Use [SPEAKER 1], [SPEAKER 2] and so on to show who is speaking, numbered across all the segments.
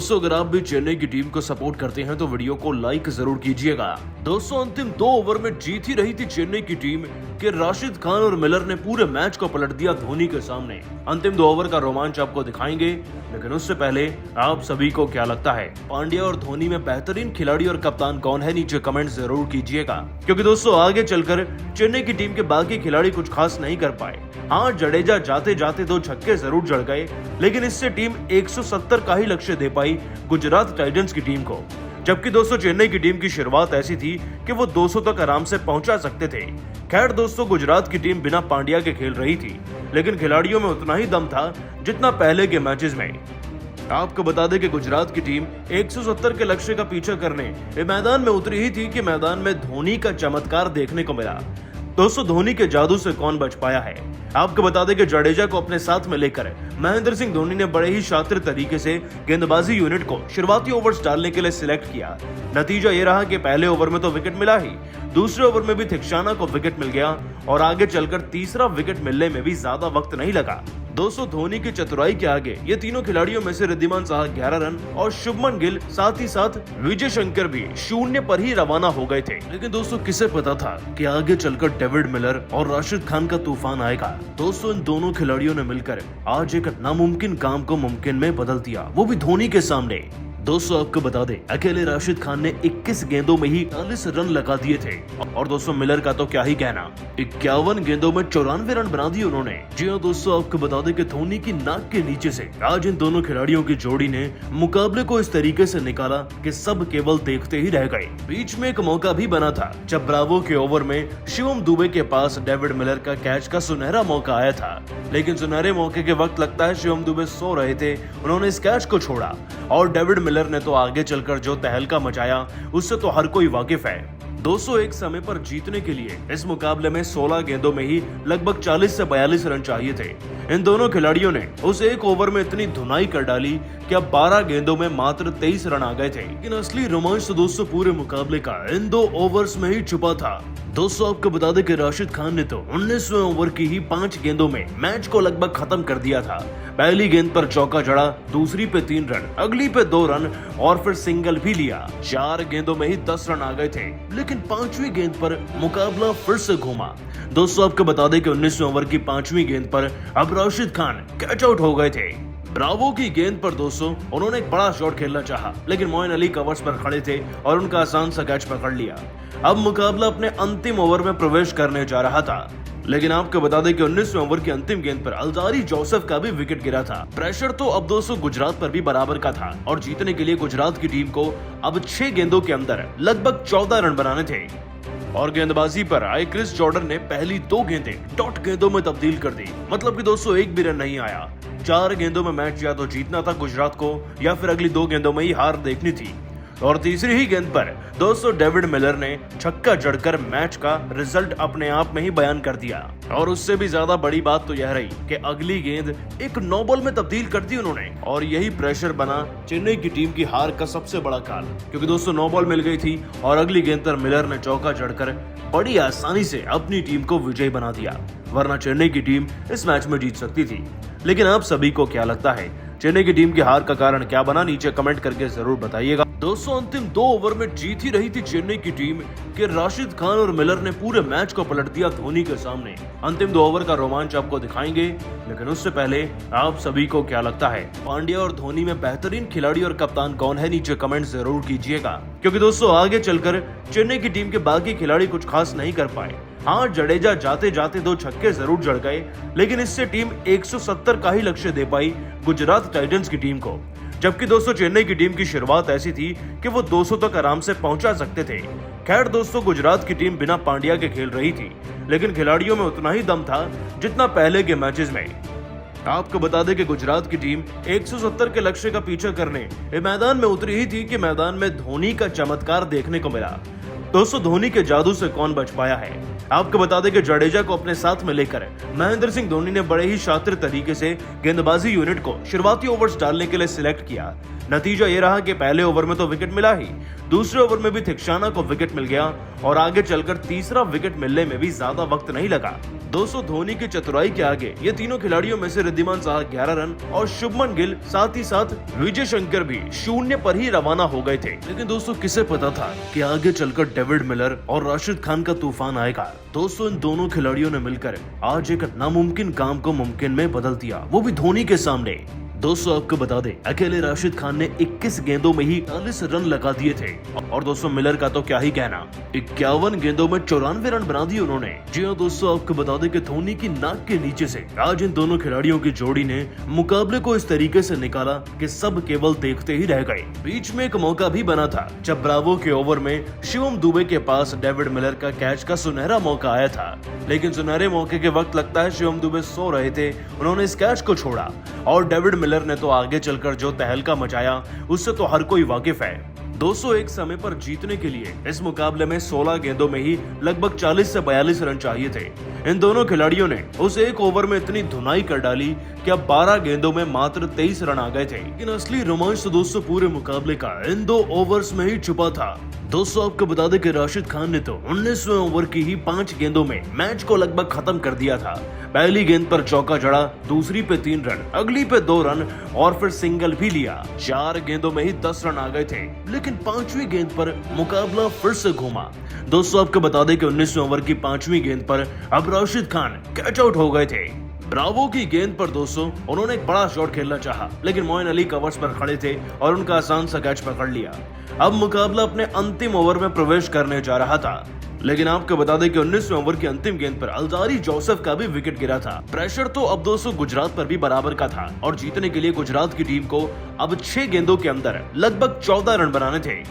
[SPEAKER 1] दोस्तों अगर आप भी चेन्नई की टीम को सपोर्ट करते हैं तो वीडियो को लाइक जरूर कीजिएगा। दोस्तों अंतिम 2 ओवर में जीत ही रही थी चेन्नई की टीम कि राशिद खान और मिलर ने पूरे मैच को पलट दिया धोनी के सामने। अंतिम 2 ओवर का रोमांच आपको दिखाएंगे, लेकिन उससे पहले आप सभी को क्या लगता है पांड्या और धोनी में बेहतरीन खिलाड़ी और कप्तान कौन है, नीचे कमेंट जरूर कीजिएगा। क्योंकि दोस्तों आगे चलकर चेन्नई की टीम के बाकी खिलाड़ी कुछ खास नहीं कर पाए। हाँ, जडेजा जाते जाते 2 छक्के जरूर जड़ गए, लेकिन इससे टीम 170 का ही लक्ष्य दे पाई गुजरात टाइटंस की टीम को। जबकि दोस्तों चेन्नई की टीम की शुरुआत ऐसी थी कि वो 200 तक आराम से पहुंचा सकते थे। खैर दोस्तों गुजरात की टीम बिना पांड्या के खेल रही थी, लेकिन खिलाड़ियों में उतना ही दम था जितना पहले के मैचेस में। आपको बता दें कि गुजरात की टीम 170 के लक्ष्य का पीछा करने मैदान में उतरी ही थी कि मैदान में धोनी का चमत्कार देखने को मिला। दोस्तों धोनी के जादू से कौन बच पाया है? आपको बता दें कि जडेजा को अपने साथ में लेकर महेंद्र सिंह धोनी ने बड़े ही शातिर तरीके से गेंदबाजी यूनिट को शुरुआती ओवर्स डालने के लिए सिलेक्ट किया। नतीजा ये रहा कि पहले ओवर में तो विकेट मिला ही, दूसरे ओवर में भी थिक्शाना को विकेट मिल गया और आगे चलकर तीसरा विकेट मिलने में भी ज्यादा वक्त नहीं लगा। दोस्तों धोनी की चतुराई के आगे ये तीनों खिलाड़ियों में से रिद्धिमान साहा 11 रन और शुभमन गिल साथ ही साथ विजय शंकर भी 0 पर ही रवाना हो गए थे। लेकिन दोस्तों किसे पता था कि आगे चलकर डेविड मिलर और राशिद खान का तूफान आएगा। दोस्तों इन दोनों खिलाड़ियों ने मिलकर आज एक नामुमकिन काम को मुमकिन में बदल दिया, वो भी धोनी के सामने। दोस्तों आपको बता दें अकेले राशिद खान ने 21 गेंदों में ही 40 रन लगा दिए थे और दोस्तों मिलर का तो क्या ही कहना, 51 गेंदों में 94 रन बना दिए उन्होंने। जी हाँ दोस्तों आपको बता दें कि धोनी की नाक के नीचे से आज इन दोनों खिलाड़ियों की जोड़ी ने मुकाबले को इस तरीके से निकाला कि सब केवल देखते ही रह गए। बीच में एक मौका भी बना था जब ब्रावो के ओवर में शिवम दुबे के पास डेविड मिलर का कैच का सुनहरा मौका आया था, लेकिन सुनहरे मौके के वक्त लगता है शिवम दुबे सो रहे थे, उन्होंने इस कैच को छोड़ा और डेविड मिलर ने तो आगे चलकर जो तहलका मचाया उससे तो हर कोई वाकिफ है। दोस्तों एक समय पर जीतने के लिए इस मुकाबले में 16 गेंदों में ही लगभग 40 से 42 रन चाहिए थे। इन दोनों खिलाड़ियों ने उस एक ओवर में इतनी धुनाई कर डाली कि अब 12 गेंदों में मात्र 23 रन आ गए थे। लेकिन असली रोमांच तो दोस्तों पूरे मुकाबले का इन 2 ओवर्स में ही छुपा था। दोस्तों आपको बता दें कि राशिद खान ने तो 19वें ओवर की ही 5 गेंदों में मैच को लगभग खत्म कर दिया था। पहली गेंद पर चौका जड़ा, दूसरी पे 3 रन, अगली पे 2 रन और फिर सिंगल भी लिया। 4 गेंदों में ही 10 रन आ गए थे, लेकिन 5वीं गेंद पर मुकाबला फिर से घूमा। दोस्तों आपको बता दें कि 19वें ओवर की 5वीं गेंद पर अब राशिद खान कैच आउट हो गए थे। ब्रावो की गेंद पर दोस्तों उन्होंने एक बड़ा शॉट खेलना चाहा, लेकिन मोइन अली कवर्स पर खड़े थे और उनका आसान सा कैच पकड़ लिया। अब मुकाबला अपने अंतिम ओवर में प्रवेश करने जा रहा था, लेकिन आपको बता दें कि 19वें ओवर की अंतिम गेंद पर अल्जारी जोसेफ का भी विकेट गिरा था। प्रेशर तो अब दोस्तों गुजरात पर भी बराबर का था और जीतने के लिए गुजरात की टीम को अब 6 गेंदों के अंदर लगभग 14 रन बनाने थे और गेंदबाजी पर आए क्रिस जॉर्डन ने पहली 2 गेंदें डॉट गेंदों में तब्दील कर दी। मतलब कि दोस्तों एक भी रन नहीं आया। 4 गेंदों में मैच या तो जीतना था गुजरात को या फिर अगली 2 गेंदों में ही हार देखनी थी। और तीसरी ही गेंद पर दोस्तों डेविड मिलर ने छक्का जड़कर मैच का रिजल्ट अपने आप में ही बयान कर दिया। और उससे भी ज्यादा बड़ी बात तो यह रही कि अगली गेंद एक नो बॉल में तब्दील कर दी उन्होंने और यही प्रेशर बना चेन्नई की टीम की हार का सबसे बड़ा कारण, क्योंकि दोस्तों नो बॉल मिल गई थी और अगली गेंद पर मिलर ने चौका जड़कर बड़ी आसानी से अपनी टीम को विजयी बना दिया, वरना चेन्नई की टीम इस मैच में जीत सकती थी। लेकिन आप सभी को क्या लगता है चेन्नई की टीम की हार का कारण क्या बना, नीचे कमेंट करके जरूर बताइएगा। दोस्तों अंतिम 2 ओवर में जीत ही रही थी चेन्नई की टीम कि राशिद खान और मिलर ने पूरे मैच को पलट दिया धोनी के सामने। अंतिम 2 ओवर का रोमांच आपको दिखाएंगे, लेकिन उससे पहले आप सभी को क्या लगता है पांड्या और धोनी में बेहतरीन खिलाड़ी और कप्तान कौन है, नीचे कमेंट जरूर कीजिएगा। क्योंकि दोस्तों आगे चलकर चेन्नई की टीम के बाकी खिलाड़ी कुछ खास नहीं कर पाए। हाँ, जडेजा जाते जाते 2 छक्के जरूर जड़ गए, लेकिन इससे टीम 170 का ही लक्ष्य दे पाई गुजरात टाइटंस की टीम को। जबकि दोस्तों चेन्नई की टीम की शुरुआत ऐसी थी कि वो 200 तक आराम से पहुंचा सकते थे। खैर दोस्तों गुजरात की टीम बिना पांड्या के खेल रही थी, लेकिन खिलाड़ियों में उतना ही दम था जितना पहले के मैचेस में। आपको बता दें कि गुजरात की टीम 170 के लक्ष्य का पीछा करने मैदान में उतरी ही थी कि मैदान में धोनी का चमत्कार देखने को मिला। दोस्तों धोनी के जादू से कौन बच पाया है? आपको बता दें कि जडेजा को अपने साथ में लेकर महेंद्र सिंह धोनी ने बड़े ही शातिर तरीके से गेंदबाजी यूनिट को शुरुआती ओवर्स डालने के लिए सिलेक्ट किया। नतीजा ये रहा कि पहले ओवर में तो विकेट मिला ही, दूसरे ओवर में भी थिक्शाना को विकेट मिल गया और आगे चलकर तीसरा विकेट मिलने में भी ज्यादा वक्त नहीं लगा। दोस्तों धोनी की चतुराई के आगे ये तीनों खिलाड़ियों में से रिद्धिमान साहा 11 रन और शुभमन गिल साथ ही साथ विजय शंकर भी 0 पर ही रवाना हो गए थे। लेकिन दोस्तों किसे पता था कि आगे चलकर डेविड मिलर और राशिद खान का तूफान आएगा। दोस्तों इन दोनों खिलाड़ियों ने मिलकर आज एक नामुमकिन काम को मुमकिन में बदल दिया, वो भी धोनी के सामने। दोस्तों आपको बता दें अकेले राशिद खान ने 21 गेंदों में ही 40 रन लगा दिए थे और दोस्तों मिलर का तो क्या ही कहना, 51 गेंदों में 94 रन बना दिए उन्होंने। जी हाँ दोस्तों आपको बता दें कि धोनी की नाक के नीचे से आज इन दोनों खिलाड़ियों की जोड़ी ने मुकाबले को इस तरीके से निकाला कि सब केवल देखते ही रह गए। बीच में एक मौका भी बना था जब ब्रावो के ओवर में शिवम दुबे के पास डेविड मिलर का कैच का सुनहरा मौका आया था, लेकिन सुनहरे मौके के वक्त लगता है शिवम दुबे सो रहे थे, उन्होंने इस कैच को छोड़ा और डेविड मिलर ने तो आगे चलकर जो तहलका मचाया उससे तो हर कोई वाकिफ है। दोस्तों एक समय पर जीतने के लिए इस मुकाबले में 16 गेंदों में ही लगभग 40 से 42 रन चाहिए थे। इन दोनों खिलाड़ियों ने उस एक ओवर में इतनी धुनाई कर डाली कि अब 12 गेंदों में मात्र 23 रन आ गए थे। लेकिन असली रोमांच तो दोस्तों पूरे मुकाबले का इन 2 ओवर्स में ही छुपा था। दोस्तों आपको बता दें कि राशिद खान ने तो 19वें ओवर की ही 5 गेंदों में मैच को लगभग खत्म कर दिया था। पहली गेंद पर चौका जड़ा, दूसरी पे 3 रन, अगली पे 2 रन और फिर सिंगल भी लिया। 4 गेंदों में ही 10 रन आ गए थे, लेकिन 5वीं गेंद पर मुकाबला फिर से घूमा। दोस्तों आपको बता दें कि 19वें ओवर की 5वीं गेंद पर अब राशिद खान कैच आउट हो गए थे। ब्रावो की गेंद पर दोस्तों उन्होंने एक बड़ा शॉट खेलना चाहा, लेकिन मोइन अली कवर्स पर खड़े थे और उनका आसान सा कैच पकड़ लिया। अब मुकाबला अपने अंतिम ओवर में प्रवेश करने जा रहा था, लेकिन आपको बता दें कि 19वें ओवर की अंतिम गेंद पर अल्जारी जोसेफ का भी विकेट गिरा था। प्रेशर तो अब दोस्तों गुजरात पर भी बराबर का था और जीतने के लिए गुजरात की टीम को अब 6 गेंदों के अंदर लगभग 14 रन बनाने थे।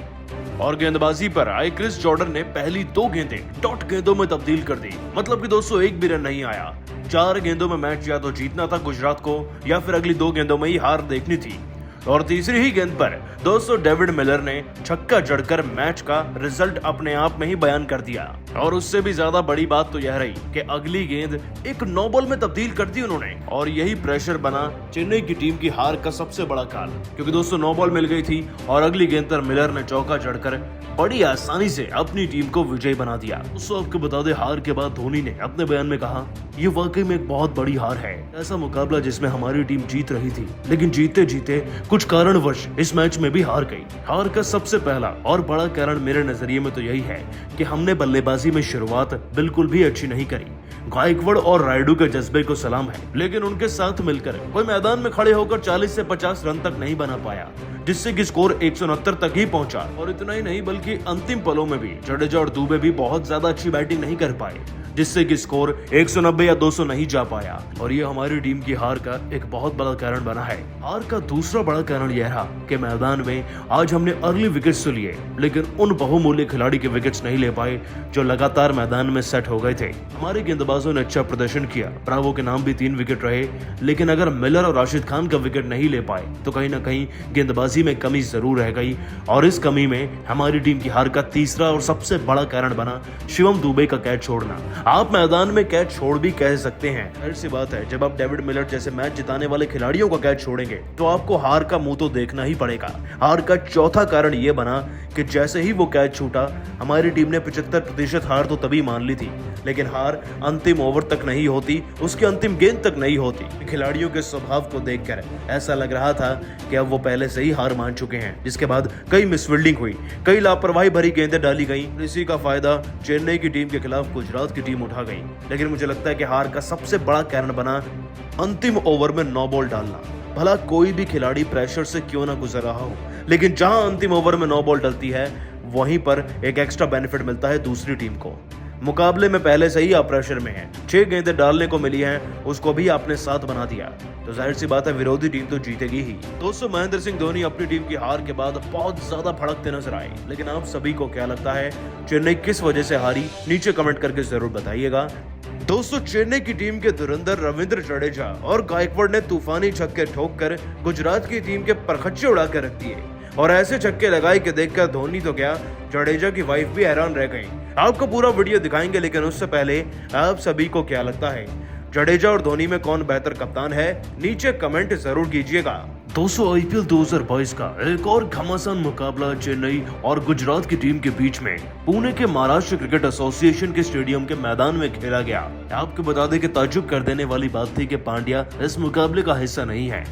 [SPEAKER 1] और गेंदबाजी पर आए क्रिस जॉर्डन ने पहली 2 गेंदें डॉट गेंदों में तब्दील कर दी। मतलब कि दोस्तों एक भी रन नहीं आया। 4 गेंदों में मैच या तो जीतना था गुजरात को या फिर अगली 2 गेंदों में ही हार देखनी थी। और तीसरी ही गेंद पर दोस्तों डेविड मिलर ने छक्का जड़कर मैच का रिजल्ट अपने आप में ही बयान कर दिया। और उससे भी ज्यादा बड़ी बात तो यह रही कि अगली गेंद एक नो बॉल में तब्दील कर दी उन्होंने और यही प्रेशर बना चेन्नई की टीम की हार का सबसे बड़ा कारण, क्योंकि दोस्तों नो बॉल मिल गई थी और अगली गेंद पर मिलर ने चौका जड़कर बड़ी आसानी से अपनी टीम को विजयी बना दिया। दोस्तों आपको बता दें हार के बाद धोनी ने अपने बयान में कहा, ये वाकई में एक बहुत बड़ी हार है। ऐसा मुकाबला जिसमें हमारी टीम जीत रही थी, लेकिन जीते जीते कुछ कारणवश इस मैच में भी हार गई। हार का सबसे पहला और बड़ा कारण मेरे नजरिए में तो यही है कि हमने बल्लेबाजी में शुरुआत बिल्कुल भी अच्छी नहीं करी। गायकवाड़ और रायडू के जज्बे को सलाम है, लेकिन उनके साथ मिलकर कोई मैदान में खड़े होकर 40 से 50 रन तक नहीं बना पाया, जिससे कि स्कोर 169 तक ही पहुंचा। और इतना ही नहीं बल्कि अंतिम पलों में भी जडेजा और दुबे भी बहुत ज्यादा अच्छी बैटिंग नहीं कर पाए, जिससे कि स्कोर 190 या 200 नहीं जा पाया और ये हमारी टीम की हार का एक बहुत बड़ा कारण बना है। हार का दूसरा बड़ा कारण यह रहा कि मैदान में आज हमने अर्ली विकेट्स तो लिए, लेकिन उन बहुमूल्य खिलाड़ी के विकेट्स नहीं ले पाए जो लगातार मैदान में सेट हो गए थे। हमारे गेंदबाजों ने अच्छा प्रदर्शन किया, ब्रावो के नाम भी 3 विकेट रहे, लेकिन अगर मिलर और राशिद खान का विकेट नहीं ले पाए तो कहीं ना कहीं गेंदबाजी में कमी जरूर रह गई और इस कमी में हमारी टीम की हार का तीसरा और सबसे बड़ा कारण बना शिवम दुबे का कैच छोड़ना। आप मैदान में कैच छोड़ भी कह सकते हैं, जाहिर सी बात है जब आप डेविड मिलर जैसे मैच जिताने वाले खिलाड़ियों का कैच छोड़ेंगे तो आपको हार का मुंह तो देखना ही पड़ेगा। हार का चौथा कारण ये बना कि जैसे ही वो कैच छूटा हमारी टीम ने 75% हार तो तभी मान ली थी, लेकिन हार अंतिम ओवर तक नहीं होती, उसकी अंतिम गेंद तक नहीं होती। खिलाड़ियों के स्वभाव को देखकर ऐसा लग रहा था कि अब वो पहले से ही हार मान चुके हैं, जिसके बाद कई मिसफील्डिंग हुई, कई लापरवाही भरी गेंदें डाली गई। इसी का फायदा चेन्नई की टीम के खिलाफ गुजरात की टीम उठा गई। लेकिन मुझे लगता है कि हार का सबसे बड़ा कारण बना अंतिम ओवर में नो बॉल डालना। भला कोई भी खिलाड़ी प्रेशर से क्यों ना गुजर रहा हो, लेकिन जहां अंतिम ओवर में नो बॉल डलती है वहीं पर एक एक्स्ट्रा बेनिफिट मिलता है दूसरी टीम को। मुकाबले में पहले से ही आप प्रेशर में हैं, 6 गेंदें डालने को मिली हैं, उसको भी आपने 7 बना दिया, तो जाहिर सी बात है विरोधी टीम तो जीतेगी ही। दोस्तों महेंद्र सिंह धोनी अपनी टीम की हार के बाद बहुत ज्यादा भड़कते नजर आए, लेकिन आप सभी को क्या लगता है चेन्नई किस वजह से हारी, नीचे कमेंट करके जरूर बताइएगा। दोस्तों चेन्नई की टीम के धुरंधर रविंद्र जडेजा और गायकवाड़ ने तूफानी छक्के ठोककर गुजरात की टीम के परखच्चे उड़ा कर रख दिए और ऐसे छक्के लगाए कि देखकर धोनी तो क्या जडेजा की वाइफ भी हैरान रह गई। आपको पूरा वीडियो दिखाएंगे, लेकिन उससे पहले आप सभी को क्या लगता है, जडेजा और धोनी में कौन बेहतर कप्तान है? नीचे कमेंट जरूर कीजिएगा। दोस्तों, आईपीएल 2022 का एक और घमासान मुकाबला चेन्नई और गुजरात की टीम के बीच में पुणे के महाराष्ट्र क्रिकेट एसोसिएशन के स्टेडियम के मैदान में खेला गया। आपको बता दें कि ताज्जुब कर देने वाली बात थी कि पांड्या इस मुकाबले का हिस्सा नहीं है।